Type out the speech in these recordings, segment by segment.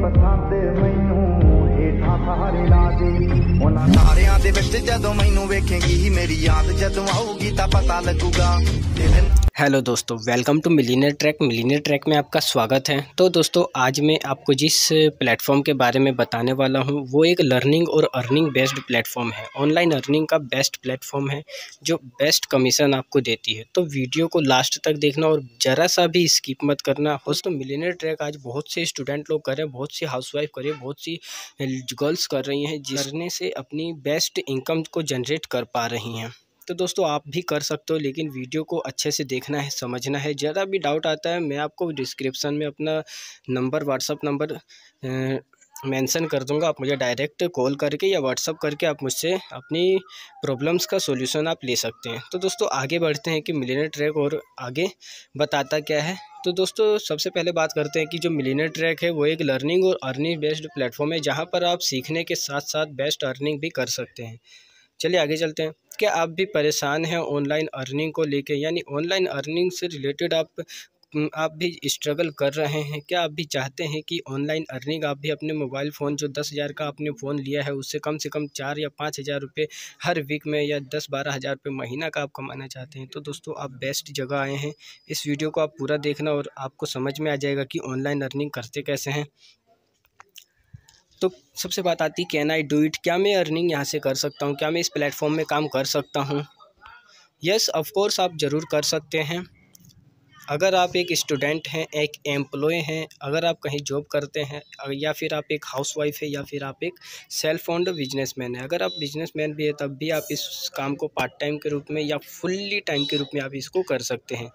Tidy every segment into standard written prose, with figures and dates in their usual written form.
पसंद मैनू हेठा सहारे ला दे उन्हां तारियां दे विच जदों मैनू वेखेंगी मेरी याद जदों आऊगी तां पता लगूगा। हेलो दोस्तों, welcome to millionaire track. Millionaire track में आपका स्वागत है। तो दोस्तों, आज मैं आपको जिस प्लेटफॉर्म के बारे में बताने वाला हूं वो एक लर्निंग और अर्निंग बेस्ड प्लेटफॉर्म है। ऑनलाइन अर्निंग का बेस्ट प्लेटफॉर्म है जो बेस्ट कमीशन आपको देती है। तो वीडियो को लास्ट तक देखना और ज़रा सा भी स्किप मत करना। दोस्तों, मिलियनेयर ट्रैक आज बहुत से स्टूडेंट लोग कर रहे हैं, बहुत सी हाउसवाइफ कर रही है, बहुत सी गर्ल्स कर रही हैं, जिसने से अपनी बेस्ट इनकम को जनरेट कर पा रही हैं। तो दोस्तों, आप भी कर सकते हो, लेकिन वीडियो को अच्छे से देखना है, समझना है। ज़रा भी डाउट आता है मैं आपको डिस्क्रिप्शन में अपना नंबर, व्हाट्सअप नंबर मेंशन कर दूंगा। आप मुझे डायरेक्ट कॉल करके या व्हाट्सअप करके आप मुझसे अपनी प्रॉब्लम्स का सॉल्यूशन आप ले सकते हैं। तो दोस्तों, आगे बढ़ते हैं कि मिलियनेयर ट्रैक और आगे बताता क्या है। तो दोस्तों, सबसे पहले बात करते हैं कि जो मिलियनेयर ट्रैक है वो एक लर्निंग और अर्निंग बेस्ड प्लेटफॉर्म है, जहाँ पर आप सीखने के साथ साथ बेस्ट अर्निंग भी कर सकते हैं। चलिए आगे चलते हैं। क्या आप भी परेशान हैं ऑनलाइन अर्निंग को लेके, यानी ऑनलाइन अर्निंग से रिलेटेड आप भी स्ट्रगल कर रहे हैं? क्या आप भी चाहते हैं कि ऑनलाइन अर्निंग आप भी अपने मोबाइल फ़ोन, जो 10,000 का आपने फ़ोन लिया है, उससे कम से कम 4 या 5,000 रुपये हर वीक में या 10-12 हज़ार रुपये महीना का आप कमाना चाहते हैं? तो दोस्तों, आप बेस्ट जगह आए हैं। इस वीडियो को आप पूरा देखना और आपको समझ में आ जाएगा कि ऑनलाइन अर्निंग करते कैसे हैं। तो सबसे बात आती है, कैन आई डू इट? क्या मैं अर्निंग यहाँ से कर सकता हूँ? क्या मैं इस प्लेटफॉर्म में काम कर सकता हूँ? यस, ऑफ कोर्स आप ज़रूर कर सकते हैं। अगर आप एक स्टूडेंट हैं, एक एम्प्लॉय हैं, अगर आप कहीं जॉब करते हैं, या फिर आप एक हाउसवाइफ है, या फिर आप एक सेल्फ ओन्ड बिजनेसमैन है। अगर आप बिजनेसमैन भी है तब भी आप इस काम को पार्ट टाइम के रूप में या फुल्ली टाइम के रूप में आप इसको कर सकते हैं।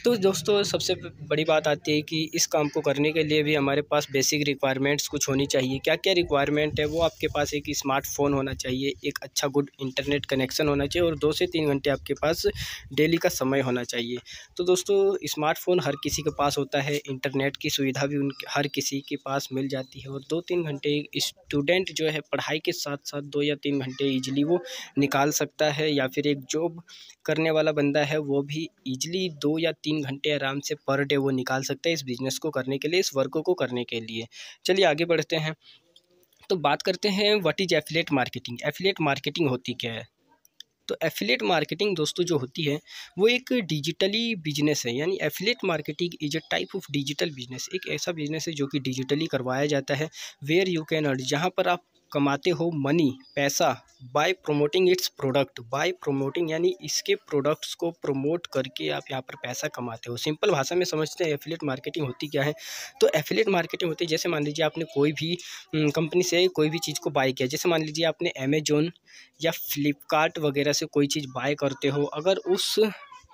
तो दोस्तों, सबसे बड़ी बात आती है कि इस काम को करने के लिए भी हमारे पास बेसिक रिक्वायरमेंट्स कुछ होनी चाहिए। क्या क्या रिक्वायरमेंट है? वो आपके पास एक स्मार्टफोन होना चाहिए, एक अच्छा गुड इंटरनेट कनेक्शन होना चाहिए और 2 से 3 घंटे आपके पास डेली का समय होना चाहिए। तो दोस्तों, स्मार्टफोन हर किसी के पास होता है, इंटरनेट की सुविधा भी हर किसी के पास मिल जाती है और 2-3 घंटे स्टूडेंट जो है पढ़ाई के साथ साथ 2 या 3 घंटे ईजिली वो निकाल सकता है, या फिर एक जॉब करने वाला बंदा है वो भी ईजिली 2 या 3 घंटे आराम से पर डे वो निकाल सकता है इस बिज़नेस को करने के लिए, इस वर्क को करने के लिए। चलिए आगे बढ़ते हैं। तो बात करते हैं, what is affiliate marketing? Affiliate marketing होती क्या है? तो एफिलिएट मार्केटिंग दोस्तों जो होती है वो एक डिजिटली बिजनेस है, यानी affiliate marketing is a type of digital business. एक ऐसा बिजनेस है जो कि डिजिटली करवाया जाता है, वेयर यू कैन अर्न, जहाँ पर आप कमाते हो मनी, पैसा, bye promoting it's product. Bye promoting यानी इसके प्रोडक्ट्स को प्रमोट करके आप यहाँ पर पैसा कमाते हो। सिंपल भाषा में समझते हैं एफिलिएट मार्केटिंग होती क्या है। तो एफिलिएट मार्केटिंग होती है, जैसे मान लीजिए आपने कोई भी कंपनी से कोई भी चीज़ को बाय किया। जैसे मान लीजिए आपने अमेजोन या फ्लिपकार्ट वगैरह से कोई चीज़ बाय करते हो, अगर उस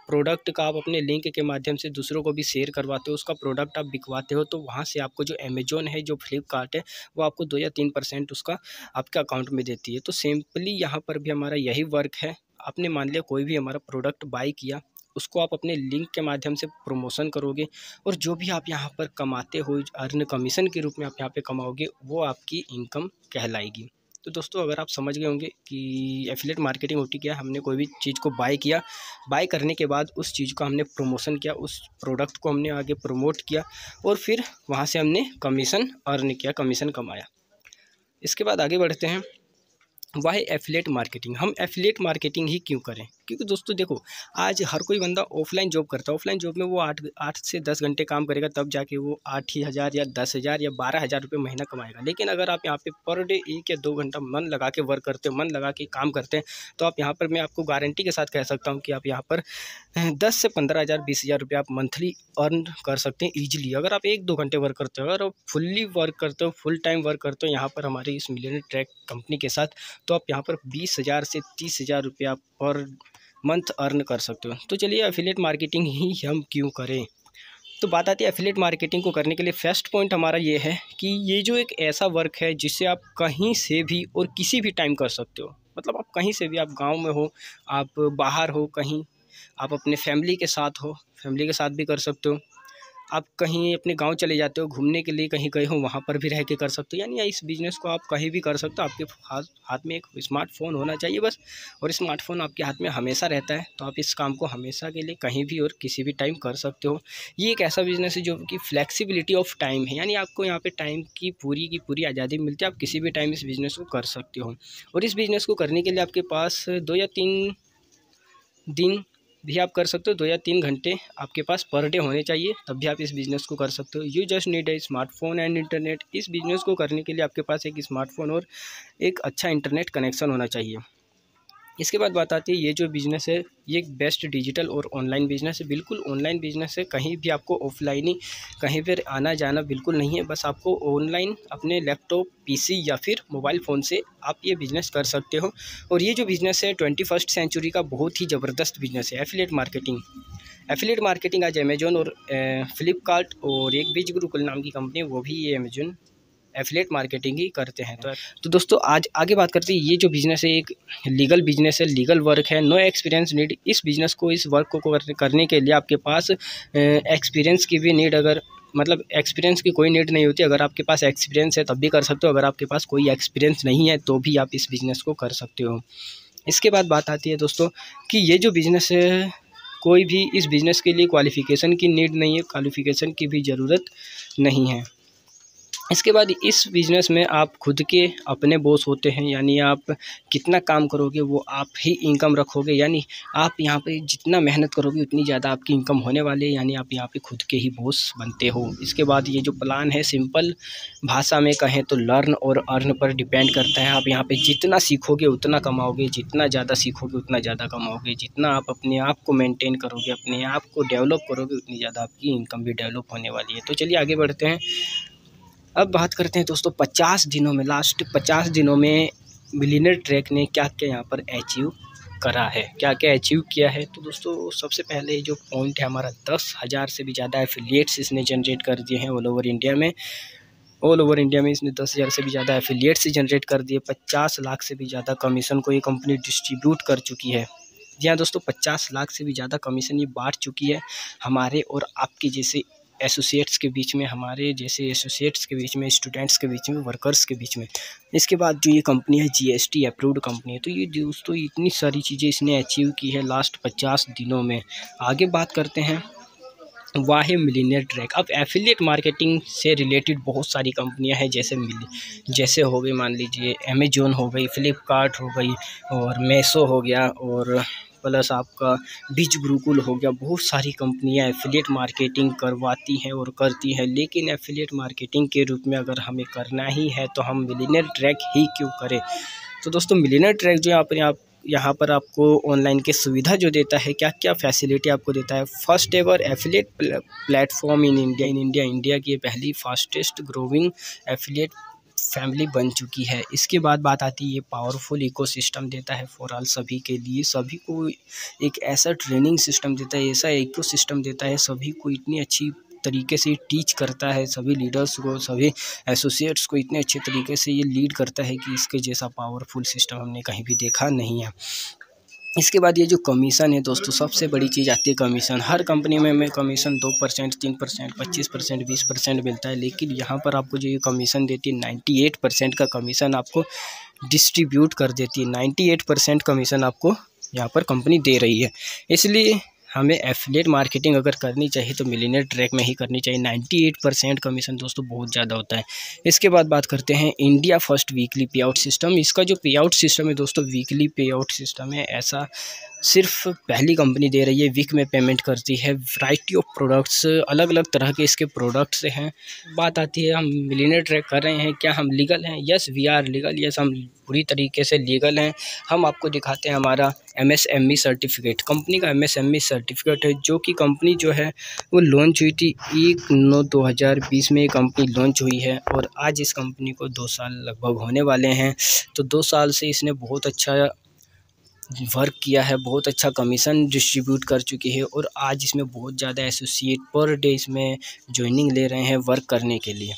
प्रोडक्ट का आप अपने लिंक के माध्यम से दूसरों को भी शेयर करवाते हो, उसका प्रोडक्ट आप बिकवाते हो, तो वहाँ से आपको जो अमेजोन है, जो फ्लिपकार्ट है, वो आपको 2 या 3% उसका आपके अकाउंट में देती है। तो सिंपली यहाँ पर भी हमारा यही वर्क है। आपने मान लिया कोई भी हमारा प्रोडक्ट बाय किया, उसको आप अपने लिंक के माध्यम से प्रमोशन करोगे और जो भी आप यहाँ पर कमाते हो, अर्न कमीशन के रूप में आप यहाँ पे कमाओगे, वो आपकी इनकम कहलाएगी। तो दोस्तों, अगर आप समझ गए होंगे कि एफिलिएट मार्केटिंग होती क्या है, हमने कोई भी चीज़ को बाय किया, बाय करने के बाद उस चीज़ का हमने प्रमोशन किया, उस प्रोडक्ट को हमने आगे प्रमोट किया और फिर वहाँ से हमने कमीशन अर्न किया, कमीशन कमाया। इसके बाद आगे बढ़ते हैं, वाई एफिलिएट मार्केटिंग? हम एफिलिएट मार्केटिंग ही क्यों करें? क्योंकि दोस्तों देखो, आज हर कोई बंदा ऑफलाइन जॉब करता है। ऑफलाइन जॉब में वो 8 से 10 घंटे काम करेगा, तब जाके वो 8 ही हज़ार या 10,000 या 12,000 रुपये महीना कमाएगा। लेकिन अगर आप यहाँ पे पर डे 1 या 2 घंटा मन लगा के वर्क करते हो, मन लगा के काम करते हैं, तो आप यहाँ पर, मैं आपको गारंटी के साथ कह सकता हूँ कि आप यहाँ पर 10 से 15,000 20,000 रुपये आप मंथली अर्न कर सकते हैं ईजिली। अगर आप 1-2 घंटे वर्क करते हो, अगर आप फुल्ली वर्क करते हो, फुल टाइम वर्क करते हो यहाँ पर हमारी इस मिलियनेयर ट्रैक कंपनी के साथ, तो आप यहाँ पर 20,000 से 30,000 रुपये आप पर मंथ अर्न कर सकते हो। तो चलिए, एफिलिएट मार्केटिंग ही हम क्यों करें? तो बात आती है एफिलिएट मार्केटिंग को करने के लिए। फर्स्ट पॉइंट हमारा ये है कि ये जो एक ऐसा वर्क है जिससे आप कहीं से भी और किसी भी टाइम कर सकते हो। मतलब आप कहीं से भी, आप गांव में हो, आप बाहर हो, कहीं आप अपने फैमिली के साथ हो, फैमिली के साथ भी कर सकते हो। आप कहीं अपने गांव चले जाते हो घूमने के लिए, कहीं गए हो वहाँ पर भी रह के कर सकते हो। यानी इस बिज़नेस को आप कहीं भी कर सकते हो। आपके हाथ में एक स्मार्टफोन होना चाहिए बस, और स्मार्टफोन आपके हाथ में हमेशा रहता है, तो आप इस काम को हमेशा के लिए कहीं भी और किसी भी टाइम कर सकते हो। ये एक ऐसा बिज़नेस है जो कि फ्लेक्सिबिलिटी ऑफ टाइम है, यानी आपको यहाँ पे टाइम की पूरी आज़ादी मिलती है। आप किसी भी टाइम इस बिज़नेस को कर सकते हो, और इस बिज़नेस को करने के लिए आपके पास 2 या 3 दिन भी आप कर सकते हो। 2 या 3 घंटे आपके पास पर डे होने चाहिए, तब भी आप इस बिज़नेस को कर सकते हो। You just need a smartphone and internet. इस बिज़नेस को करने के लिए आपके पास एक स्मार्टफोन और एक अच्छा इंटरनेट कनेक्शन होना चाहिए। इसके बाद बात आती है, ये जो बिज़नेस है ये एक बेस्ट डिजिटल और ऑनलाइन बिज़नेस है। बिल्कुल ऑनलाइन बिज़नेस है, कहीं भी आपको ऑफलाइन ही कहीं पर आना जाना बिल्कुल नहीं है। बस आपको ऑनलाइन अपने लैपटॉप, पीसी या फिर मोबाइल फ़ोन से आप ये बिज़नेस कर सकते हो। और ये जो बिज़नेस है 21st सेंचुरी का बहुत ही ज़बरदस्त बिज़नेस है, एफिलिएट मार्केटिंग। एफिलिएट मार्केटिंग आज अमेजोन और फ्लिपकार्ट और एक बीज गुरुकुल नाम की कंपनी है, वो भी ये अमेजोन एफिलिएट मार्केटिंग ही करते हैं। तो दोस्तों आज आगे बात करते हैं, ये जो बिज़नेस है एक लीगल बिज़नेस है, लीगल वर्क है, नो एक्सपीरियंस नीड। इस बिज़नेस को, इस वर्क को करने के लिए आपके पास एक्सपीरियंस की भी नीड, अगर मतलब एक्सपीरियंस की कोई नीड नहीं होती। अगर आपके पास एक्सपीरियंस है तब भी कर सकते हो, अगर आपके पास कोई एक्सपीरियंस नहीं है तो भी आप इस बिज़नेस को कर सकते हो। इसके बाद बात आती है दोस्तों कि ये जो बिज़नेस है, कोई भी इस बिज़नेस के लिए क्वालिफ़िकेशन की नीड नहीं है, क्वालिफ़िकेशन की भी ज़रूरत नहीं है। इसके बाद इस बिज़नेस में आप खुद के अपने बॉस होते हैं, यानी आप कितना काम करोगे वो आप ही इनकम रखोगे। यानी आप यहाँ पे जितना मेहनत करोगे उतनी ज़्यादा आपकी इनकम होने वाली है, यानी आप यहाँ पे खुद के ही बॉस बनते हो। इसके बाद ये जो प्लान है, सिंपल भाषा में कहें तो लर्न और अर्न पर डिपेंड करता है। आप यहाँ पे जितना सीखोगे उतना कमाओगे, जितना ज़्यादा सीखोगे उतना ज़्यादा कमाओगे। जितना आप अपने आप को मेनटेन करोगे, अपने आप को डेवलप करोगे, उतनी ज़्यादा आपकी इनकम भी डेवलप होने वाली है। तो चलिए आगे बढ़ते हैं। अब बात करते हैं दोस्तों 50 दिनों में, लास्ट 50 दिनों में मिलियनेयर ट्रैक ने क्या क्या यहाँ पर अचीव करा है, क्या क्या अचीव किया है। तो दोस्तों सबसे पहले जो पॉइंट है हमारा, 10,000 से भी ज़्यादा एफिलिएट्स इसने जनरेट कर दिए हैं ऑल ओवर इंडिया में। ऑल ओवर इंडिया में इसने 10,000 से भी ज़्यादा एफिलिएट्स जनरेट कर दिए। 50 लाख से भी ज़्यादा कमीशन को ये कंपनी डिस्ट्रीब्यूट कर चुकी है। जी हाँ दोस्तों, 50 लाख से भी ज़्यादा कमीशन ये बांट चुकी है हमारे और आपके जैसे एसोसिएट्स के बीच में, हमारे जैसे एसोसिएट्स के बीच में, स्टूडेंट्स के बीच में, वर्कर्स के बीच में। इसके बाद जो ये कंपनी है जीएसटी अप्रूव्ड कंपनी है। तो ये दोस्तों इतनी सारी चीज़ें इसने अचीव की है लास्ट 50 दिनों में। आगे बात करते हैं वाहे मिलियनेयर ट्रैक। अब एफिलिएट मार्केटिंग से रिलेटेड बहुत सारी कंपनियां हैं, जैसे हो गई, मान लीजिए अमेजोन हो गई, फ्लिपकार्ट हो गई, और मेसो हो गया, और प्लस आपका बीज गुरुकुल हो गया। बहुत सारी कंपनियां एफिलिएट मार्केटिंग करवाती हैं और करती हैं, लेकिन एफिलिएट मार्केटिंग के रूप में अगर हमें करना ही है तो हम मिलियनेयर ट्रैक ही क्यों करें। तो दोस्तों मिलियनेयर ट्रैक जो यहाँ पर आपको ऑनलाइन की सुविधा जो देता है, क्या क्या फैसिलिटी आपको देता है। First ever affiliate platform in India. India की पहली फास्टेस्ट ग्रोइंग एफिलिएट फैमिली बन चुकी है। इसके बाद बात आती है, ये पावरफुल इकोसिस्टम देता है फॉर ऑल, सभी के लिए, सभी को एक ऐसा ट्रेनिंग सिस्टम देता है, ऐसा इकोसिस्टम देता है, सभी को इतनी अच्छी तरीके से टीच करता है, सभी लीडर्स को, सभी एसोसिएट्स को इतने अच्छे तरीके से ये लीड करता है कि इसके जैसा पावरफुल सिस्टम हमने कहीं भी देखा नहीं है। इसके बाद ये जो कमीशन है दोस्तों, सबसे बड़ी चीज़ आती है कमीशन। हर कंपनी में हमें कमीशन 2%, 3%, 25%, 20% मिलता है, लेकिन यहाँ पर आपको जो ये कमीशन देती है 98% का कमीशन आपको डिस्ट्रीब्यूट कर देती है। 98% कमीशन आपको यहाँ पर कंपनी दे रही है। इसलिए हमें एफिलिएट मार्केटिंग अगर करनी चाहिए तो मिलियनेयर ट्रैक में ही करनी चाहिए। 98% कमीशन दोस्तों बहुत ज़्यादा होता है। इसके बाद बात करते हैं इंडिया फर्स्ट वीकली पे आउट सिस्टम। इसका जो पे आउट सिस्टम है दोस्तों, वीकली पे आउट सिस्टम है, ऐसा सिर्फ पहली कंपनी दे रही है। वीक में पेमेंट करती है। वैरायटी ऑफ प्रोडक्ट्स, अलग अलग तरह के इसके प्रोडक्ट्स हैं। बात आती है हम मिलियनेयर ट्रैक कर रहे हैं, क्या हम लीगल हैं? Yes we are legal. Yes हम पूरी तरीके से लीगल हैं। हम आपको दिखाते हैं हमारा MSME सर्टिफिकेट। कंपनी का MSME सर्टिफिकेट है, जो कि कंपनी जो है वो लॉन्च हुई थी 1/9/2020 में। ये कंपनी लॉन्च हुई है और आज इस कंपनी को 2 साल लगभग होने वाले हैं। तो 2 साल से इसने बहुत अच्छा वर्क किया है, बहुत अच्छा कमीशन डिस्ट्रीब्यूट कर चुकी है, और आज इसमें बहुत ज़्यादा एसोसिएट पर डे इसमें ज्वाइनिंग ले रहे हैं वर्क करने के लिए।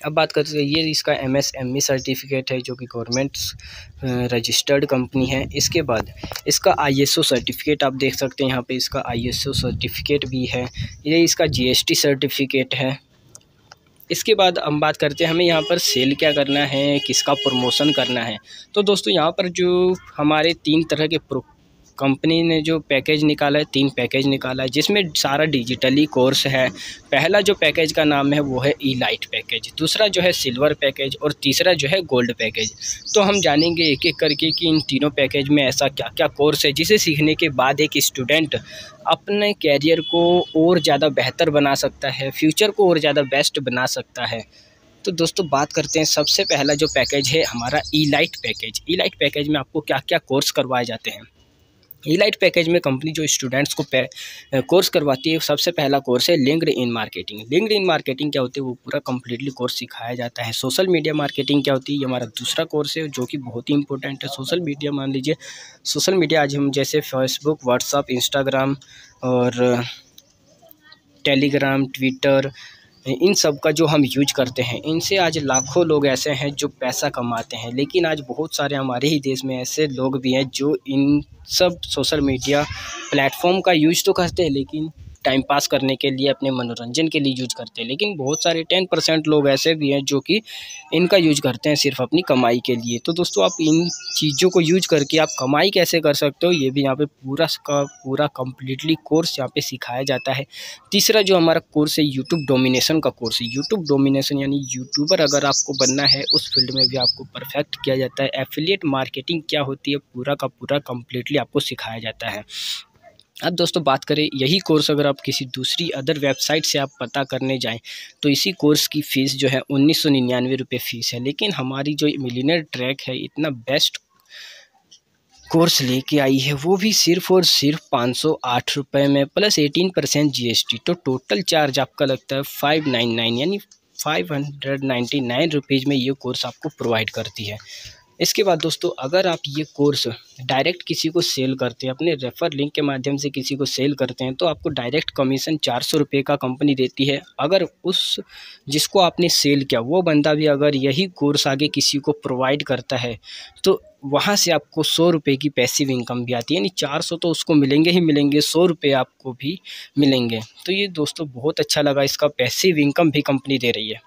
अब बात करते हैं, ये इसका MSME सर्टिफिकेट है जो कि गवर्नमेंट रजिस्टर्ड कंपनी है। इसके बाद इसका ISO सर्टिफिकेट आप देख सकते हैं, यहाँ पे इसका ISO सर्टिफिकेट भी है। ये इसका GST सर्टिफिकेट है। इसके बाद हम बात करते हैं हमें यहाँ पर सेल क्या करना है, किसका प्रमोशन करना है। तो दोस्तों यहाँ पर जो हमारे 3 तरह के कंपनी ने जो पैकेज निकाला है, 3 पैकेज निकाला है जिसमें सारा डिजिटली कोर्स है। पहला जो पैकेज का नाम है वो है E-लाइट पैकेज, दूसरा जो है सिल्वर पैकेज और तीसरा जो है गोल्ड पैकेज। तो हम जानेंगे एक एक करके कि इन तीनों पैकेज में ऐसा क्या क्या कोर्स है जिसे सीखने के बाद एक स्टूडेंट अपने कैरियर को और ज़्यादा बेहतर बना सकता है, फ्यूचर को और ज़्यादा बेस्ट बना सकता है। तो दोस्तों बात करते हैं, सबसे पहला जो पैकेज है हमारा E-लाइट पैकेज। E-लाइट पैकेज में आपको क्या क्या कोर्स करवाए जाते हैं। E-लाइट पैकेज में कंपनी जो स्टूडेंट्स को कोर्स करवाती है, सबसे पहला कोर्स है लिंक्डइन मार्केटिंग। लिंक्डइन मार्केटिंग क्या होती है वो पूरा कंप्लीटली कोर्स सिखाया जाता है। सोशल मीडिया मार्केटिंग क्या होती है, ये हमारा दूसरा कोर्स है जो कि बहुत ही इंपॉर्टेंट है। सोशल मीडिया, मान लीजिए सोशल मीडिया आज हम जैसे फेसबुक, व्हाट्सअप, इंस्टाग्राम और टेलीग्राम, ट्विटर, इन सब का जो हम यूज करते हैं, इनसे आज लाखों लोग ऐसे हैं जो पैसा कमाते हैं। लेकिन आज बहुत सारे हमारे ही देश में ऐसे लोग भी हैं जो इन सब सोशल मीडिया प्लेटफॉर्म का यूज तो करते हैं लेकिन टाइम पास करने के लिए, अपने मनोरंजन के लिए यूज करते हैं। लेकिन बहुत सारे 10% लोग ऐसे भी हैं जो कि इनका यूज करते हैं सिर्फ अपनी कमाई के लिए। तो दोस्तों आप इन चीज़ों को यूज करके आप कमाई कैसे कर सकते हो, ये भी यहाँ पे पूरा का पूरा कम्प्लीटली कोर्स यहाँ पे सिखाया जाता है। तीसरा जो हमारा कोर्स है यूट्यूब डोमिनेशन का कोर्स है। यूट्यूब डोमिनेशन यानी यूट्यूबर अगर आपको बनना है, उस फील्ड में भी आपको परफेक्ट किया जाता है। एफिलिएट मार्केटिंग क्या होती है, पूरा का पूरा कम्प्लीटली आपको सिखाया जाता है। अब दोस्तों बात करें, यही कोर्स अगर आप किसी दूसरी अदर वेबसाइट से आप पता करने जाएं तो इसी कोर्स की फ़ीस जो है 1999 रुपये फ़ीस है। लेकिन हमारी जो मिलियनेयर ट्रैक है इतना बेस्ट कोर्स लेके आई है, वो भी सिर्फ और सिर्फ 508 रुपये में प्लस 18% GST। तो टोटल चार्ज आपका लगता है 599 यानी 599 रुपीज़ में ये कोर्स आपको प्रोवाइड करती है। इसके बाद दोस्तों अगर आप ये कोर्स डायरेक्ट किसी को सेल करते हैं, अपने रेफ़र लिंक के माध्यम से किसी को सेल करते हैं, तो आपको डायरेक्ट कमीशन 400 रुपये का कंपनी देती है। अगर उस जिसको आपने सेल किया वो बंदा भी अगर यही कोर्स आगे किसी को प्रोवाइड करता है तो वहाँ से आपको 100 रुपये की पैसिव इनकम भी आती है। यानी 400 तो उसको मिलेंगे ही मिलेंगे, 100 रुपये आपको भी मिलेंगे। तो ये दोस्तों बहुत अच्छा लगा, इसका पैसिव इनकम भी कंपनी दे रही है।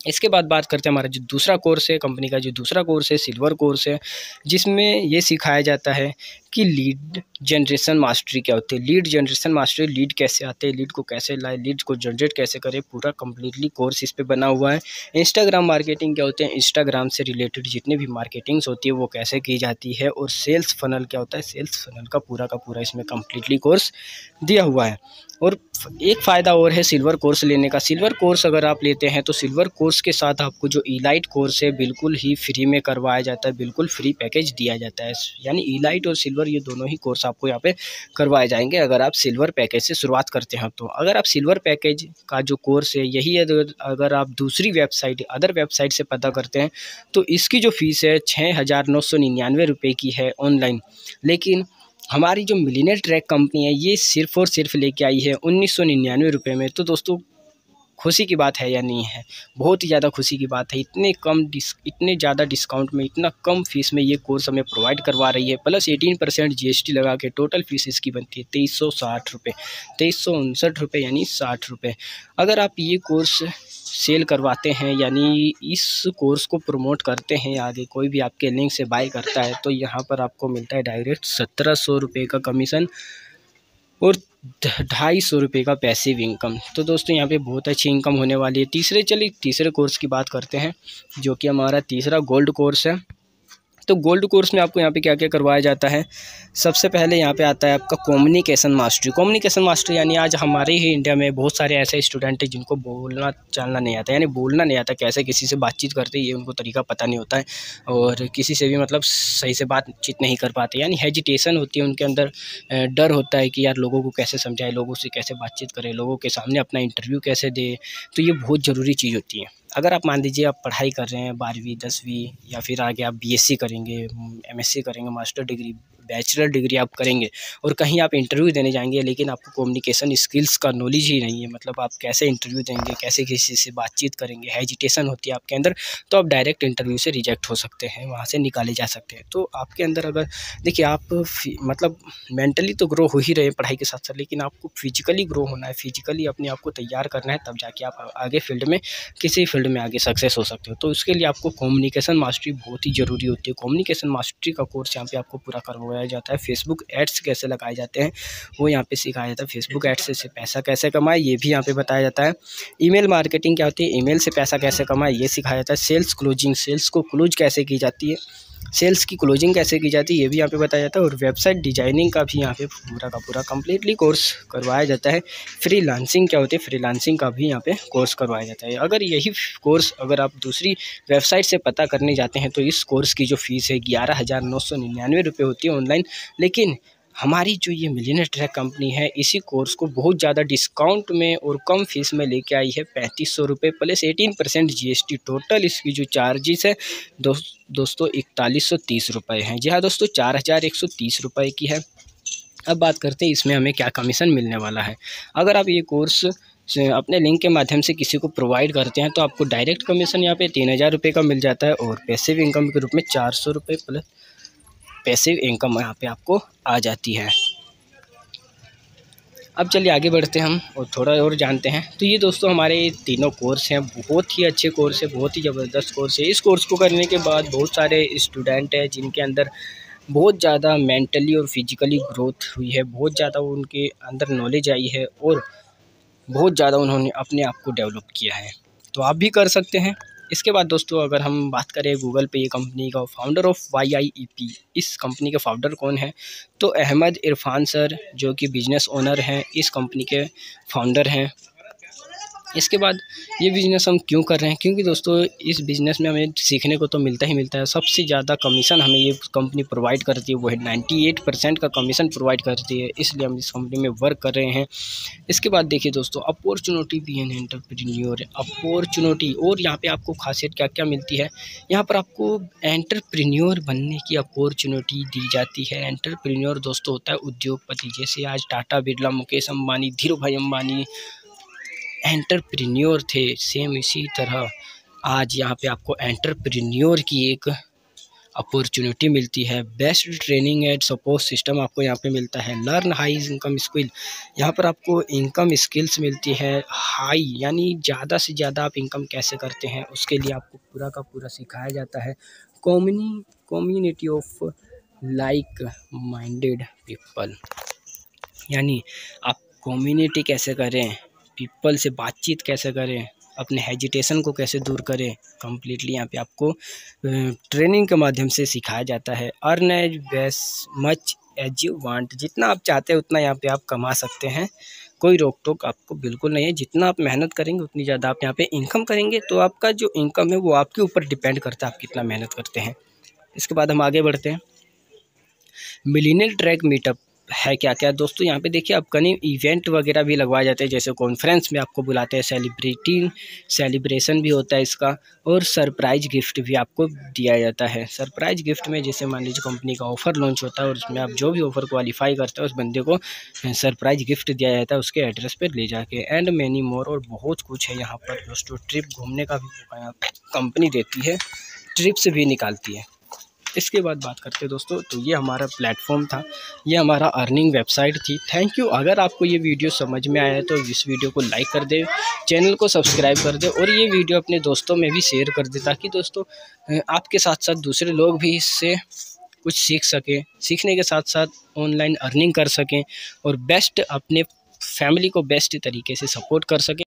इसके बाद बात करते हैं हमारा जो दूसरा कोर्स है, कंपनी का जो दूसरा कोर्स है सिल्वर कोर्स है, जिसमें ये सिखाया जाता है कि लीड जनरेशन मास्टरी क्या होती है। लीड जनरेशन मास्टरी, लीड कैसे आते हैं, लीड को कैसे लाए, लीड को जनरेट कैसे करें, पूरा कम्प्लीटली कोर्स इस पे बना हुआ है। इंस्टाग्राम मार्केटिंग क्या होते हैं, इंस्टाग्राम से रिलेटेड जितनी भी मार्केटिंग्स होती है वो कैसे की जाती है। और सेल्स फनल क्या होता है, सेल्स फनल का पूरा इसमें कम्प्लीटली कोर्स दिया हुआ है। और एक फ़ायदा और है सिल्वर कोर्स लेने का। सिल्वर कोर्स अगर आप लेते हैं तो सिल्वर कोर्स के साथ आपको जो E-लाइट कोर्स है बिल्कुल ही फ्री में करवाया जाता है, बिल्कुल फ्री पैकेज दिया जाता है। यानी E-लाइट और सिल्वर ये दोनों ही कोर्स आपको यहाँ पे करवाए जाएंगे अगर आप सिल्वर पैकेज से शुरुआत करते हैं। तो अगर आप सिल्वर पैकेज का जो कोर्स है यही अगर आप दूसरी वेबसाइट, अदर वेबसाइट से पता करते हैं तो इसकी जो फ़ीस है 6,999 रुपये की है ऑनलाइन। लेकिन हमारी जो मिलियनेयर ट्रैक कंपनी है ये सिर्फ़ और सिर्फ लेके आई है 1999 रुपये में। तो दोस्तों खुशी की बात है या नहीं है, बहुत ही ज़्यादा खुशी की बात है। इतने ज़्यादा डिस्काउंट में, इतना कम फीस में ये कोर्स हमें प्रोवाइड करवा रही है, प्लस 18% GST लगा के टोटल फीस इसकी बनती है 2360 रुपये, 2359 रुपये यानी 60 रुपये। अगर आप ये कोर्स सेल करवाते हैं यानी इस कोर्स को प्रमोट करते हैं, आगे कोई भी आपके लिंक से बाय करता है तो यहाँ पर आपको मिलता है डायरेक्ट 1700 रुपये का कमीशन और 250 रुपये का पैसिव इनकम। तो दोस्तों यहाँ पे बहुत अच्छी इनकम होने वाली है। तीसरे कोर्स की बात करते हैं जो कि हमारा तीसरा गोल्ड कोर्स है। तो गोल्ड कोर्स में आपको यहाँ पे क्या क्या करवाया जाता है, सबसे पहले यहाँ पे आता है आपका कम्युनिकेशन मास्टरी। कम्युनिकेशन मास्टरी यानी आज हमारे ही इंडिया में बहुत सारे ऐसे स्टूडेंट हैं जिनको बोलना चालना नहीं आता, यानी बोलना नहीं आता, कैसे किसी से बातचीत करते ये उनको तरीका पता नहीं होता है और किसी से भी मतलब सही से बातचीत नहीं कर पाते, यानी हेजिटेशन होती है उनके अंदर, डर होता है कि यार लोगों को कैसे समझाए, लोगों से कैसे बातचीत करें, लोगों के सामने अपना इंटरव्यू कैसे दे। तो ये बहुत ज़रूरी चीज़ होती है। अगर आप मान लीजिए आप पढ़ाई कर रहे हैं 12वीं 10वीं या फिर आगे आप BSc करेंगे, MSc करेंगे, मास्टर डिग्री बैचलर डिग्री आप करेंगे और कहीं आप इंटरव्यू देने जाएंगे लेकिन आपको कम्युनिकेशन स्किल्स का नॉलेज ही नहीं है, मतलब आप कैसे इंटरव्यू देंगे, कैसे किसी से बातचीत करेंगे, हेजिटेशन होती है आपके अंदर, तो आप डायरेक्ट इंटरव्यू से रिजेक्ट हो सकते हैं, वहाँ से निकाले जा सकते हैं। तो आपके अंदर अगर देखिए आप मतलब मेंटली तो ग्रो हो ही रहे हैं पढ़ाई के साथ साथ, लेकिन आपको फिजिकली ग्रो होना है, फिजिकली अपने आप को तैयार करना है, तब जाके आप आगे फील्ड में किसी फील्ड में आगे सक्सेस हो सकते हो। तो उसके लिए आपको कम्युनिकेशन मास्टरी बहुत ही ज़रूरी होती है। कम्युनिकेशन मास्टरी का कोर्स यहाँ पे आपको पूरा करवाया जाता है। फेसबुक एड्स कैसे लगाए जाते हैं वो यहाँ पे सिखाया जाता है। फेसबुक एड्स से पैसा कैसे कमाए ये भी यहाँ पे बताया जाता है। ईमेल मार्केटिंग क्या होती है, ईमेल से पैसा कैसे कमाए ये सिखाया जाता है। सेल्स क्लोजिंग, सेल्स को क्लोज कैसे की जाती है, सेल्स की क्लोजिंग कैसे की जाती है ये भी यहाँ पे बताया जाता है। और वेबसाइट डिजाइनिंग का भी यहाँ पे पूरा का पूरा कम्प्लीटली कोर्स करवाया जाता है। फ्रीलांसिंग क्या होती है, फ्रीलांसिंग का भी यहाँ पे कोर्स करवाया जाता है। अगर यही कोर्स अगर आप दूसरी वेबसाइट से पता करने जाते हैं तो इस कोर्स की जो फीस है 11,999 रुपये होती है ऑनलाइन, लेकिन हमारी जो ये मिलियनेयर ट्रैक कंपनी है इसी कोर्स को बहुत ज़्यादा डिस्काउंट में और कम फीस में लेके आई है 3500 रुपये प्लस 18% GST। टोटल इसकी जो चार्जेस है दोस्तों 4130 रुपये हैं। जी हाँ दोस्तों, 4130 रुपये की है। अब बात करते हैं इसमें हमें क्या कमीशन मिलने वाला है। अगर आप ये कोर्स अपने लिंक के माध्यम से किसी को प्रोवाइड करते हैं तो आपको डायरेक्ट कमीशन यहाँ पे 3000 रुपये का मिल जाता है और पैसिव इनकम के रूप में 400 रुपये प्लस पैसिव इनकम यहाँ पे आपको आ जाती है। अब चलिए आगे बढ़ते हैं हम और थोड़ा और जानते हैं। तो ये दोस्तों हमारे तीनों कोर्स हैं, बहुत ही अच्छे कोर्स है, बहुत ही ज़बरदस्त कोर्स है। इस कोर्स को करने के बाद बहुत सारे स्टूडेंट हैं जिनके अंदर बहुत ज़्यादा मेंटली और फिजिकली ग्रोथ हुई है, बहुत ज़्यादा उनके अंदर नॉलेज आई है और बहुत ज़्यादा उन्होंने अपने आप को डेवलप किया है। तो आप भी कर सकते हैं। इसके बाद दोस्तों अगर हम बात करें गूगल पे, ये कंपनी का फाउंडर ऑफ YIEP, इस कंपनी के फाउंडर कौन है तो अहमद इरफान सर, जो कि बिजनेस ओनर हैं, इस कंपनी के फाउंडर हैं। इसके बाद ये बिज़नेस हम क्यों कर रहे हैं, क्योंकि दोस्तों इस बिज़नेस में हमें सीखने को तो मिलता ही मिलता है। सबसे ज़्यादा कमीशन हमें ये कंपनी प्रोवाइड करती है, वो है 98% का कमीशन प्रोवाइड करती है, इसलिए हम इस कंपनी में वर्क कर रहे हैं। इसके बाद देखिए दोस्तों अपॉर्चुनिटी भी है, एंटरप्रेन्योर अपॉर्चुनिटी, और यहाँ पे आपको खासियत क्या क्या मिलती है, यहाँ पर आपको एंटरप्रेन्योर बनने की अपॉर्चुनिटी दी जाती है। एंटरप्रेन्योर दोस्तों होता है उद्योगपति, जैसे आज टाटा बिरला, मुकेश अंबानी, धीरू भाई अंबानी एंटरप्रेन्योर थे, सेम इसी तरह आज यहाँ पे आपको एंटरप्रेन्योर की एक अपॉर्चुनिटी मिलती है। Best training and support system आपको यहाँ पे मिलता है। लर्न हाई इनकम स्किल, यहाँ पर आपको इनकम स्किल्स मिलती है हाई, यानी ज़्यादा से ज़्यादा आप इनकम कैसे करते हैं उसके लिए आपको पूरा का पूरा सिखाया जाता है। Community of like minded people, यानी आप कम्युनिटी कैसे करें, पीपल से बातचीत कैसे करें, अपने हेजिटेशन को कैसे दूर करें, कम्प्लीटली यहाँ पे आपको ट्रेनिंग के माध्यम से सिखाया जाता है। Earn as much as you want, जितना आप चाहते हैं उतना यहाँ पे आप कमा सकते हैं, कोई रोक टोक आपको बिल्कुल नहीं है। जितना आप मेहनत करेंगे उतनी ज़्यादा आप यहाँ पे इनकम करेंगे। तो आपका जो इनकम है वो आपके ऊपर डिपेंड करता है आप कितना मेहनत करते हैं। इसके बाद हम आगे बढ़ते हैं। मिलियनेयर ट्रैक मीटअप है क्या क्या दोस्तों, यहाँ पे देखिए अपकमिंग इवेंट वगैरह भी लगवाए जाते हैं, जैसे कॉन्फ्रेंस में आपको बुलाते हैं, सेलिब्रेशन भी होता है इसका, और सरप्राइज गिफ्ट भी आपको दिया जाता है। सरप्राइज गिफ्ट में जैसे मान लीजिए कंपनी का ऑफर लॉन्च होता है और उसमें आप जो भी ऑफर क्वालिफाई करते हैं उस बंदे को सरप्राइज गिफ्ट दिया जाता है उसके एड्रेस पर ले जाके, एंड मैनी मोर, और बहुत कुछ है यहाँ पर दोस्तों। ट्रिप घूमने का भी कंपनी देती है, ट्रिप्स भी निकालती है। इसके बाद बात करते हैं दोस्तों, तो ये हमारा प्लेटफॉर्म था, ये हमारा अर्निंग वेबसाइट थी। Thank you. अगर आपको ये वीडियो समझ में आया है तो इस वीडियो को लाइक कर दे, चैनल को सब्सक्राइब कर दे और ये वीडियो अपने दोस्तों में भी शेयर कर दे, ताकि दोस्तों आपके साथ साथ दूसरे लोग भी इससे कुछ सीख सकें, सीखने के साथ साथ ऑनलाइन अर्निंग कर सकें और बेस्ट अपने फैमिली को बेस्ट तरीके से सपोर्ट कर सकें।